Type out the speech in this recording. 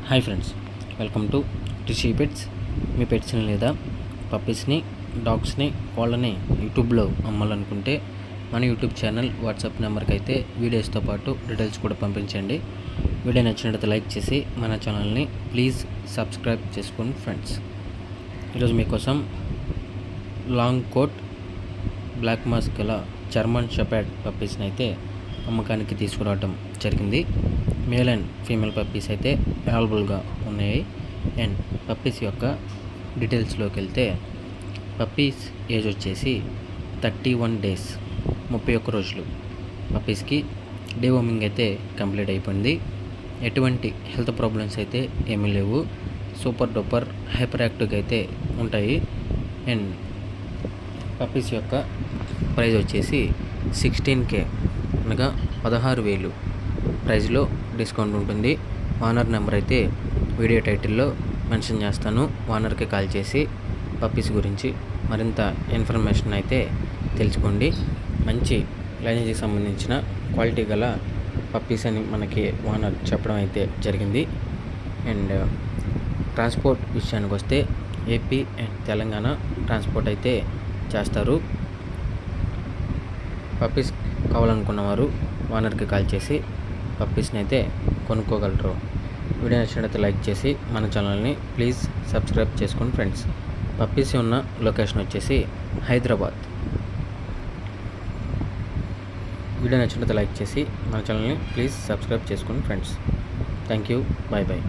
Hi friends, welcome to టిషీ pets. మీ పెట్స్ని లేదా పప్పీస్ని, డాగ్స్ని, కోళ్ళని యూట్యూబ్లో అమ్మాలనుకుంటే మన యూట్యూబ్ ఛానల్ వాట్సాప్ నెంబర్కి అయితే వీడియోస్తో పాటు డీటెయిల్స్ కూడా పంపించండి. వీడియో నచ్చినట్లయితే లైక్ చేసి మన ఛానల్ని ప్లీజ్ సబ్స్క్రైబ్ చేసుకోండి ఫ్రెండ్స్. ఈరోజు మీకోసం లాంగ్ కోట్ బ్లాక్ మాస్క్ గల జర్మన్ షెపర్డ్ పప్పీస్ని అయితే అమ్మకానికి తీసుకురావడం జరిగింది. మేల్ అండ్ ఫీమేల్ పప్పీస్ అయితే అవైలబుల్గా ఉన్నాయి. అండ్ పప్పీస్ యొక్క డీటెయిల్స్లోకి వెళ్తే పప్పీస్ ఏజ్ వచ్చేసి 31 డేస్, 31 రోజులు. పప్పీస్కి డీవార్మింగ్ అయితే కంప్లీట్ అయిపోయింది. ఎటువంటి హెల్త్ ప్రాబ్లమ్స్ అయితే ఏమీ లేవు. సూపర్ డూపర్ హైపర్ యాక్టివ్గా అయితే ఉంటాయి. అండ్ పప్పీస్ యొక్క ప్రైస్ వచ్చేసి 16K, అనగా 16,000 ప్రైస్లో డిస్కౌంట్ ఉంటుంది. ఓనర్ నెంబర్ అయితే వీడియో టైటిల్లో మెన్షన్ చేస్తాను. ఓనర్కి కాల్ చేసి పప్పీస్ గురించి మరింత ఇన్ఫర్మేషన్ అయితే తెలుసుకోండి. మంచి లైనేజ్కి సంబంధించిన క్వాలిటీ గల పప్పీస్ అని మనకి ఓనర్ చెప్పడం అయితే జరిగింది. అండ్ ట్రాన్స్పోర్ట్ విషయానికి వస్తే ఏపీ అండ్ తెలంగాణ ట్రాన్స్పోర్ట్ అయితే చేస్తారు. పప్పీస్ కావాలనుకున్న వారు ఓనర్కి కాల్ చేసి పప్పీస్ని అయితే కొనుక్కోగలరు. వీడియో నచ్చినట్లయితే లైక్ చేసి మన ఛానల్ని ప్లీజ్ సబ్స్క్రైబ్ చేసుకోండి ఫ్రెండ్స్. పప్పీస్ ఉన్న లొకేషన్ వచ్చేసి హైదరాబాద్. వీడియో నచ్చినట్లయితే లైక్ చేసి మన ఛానల్ని ప్లీజ్ సబ్స్క్రైబ్ చేసుకోండి friends. Thank you, bye bye.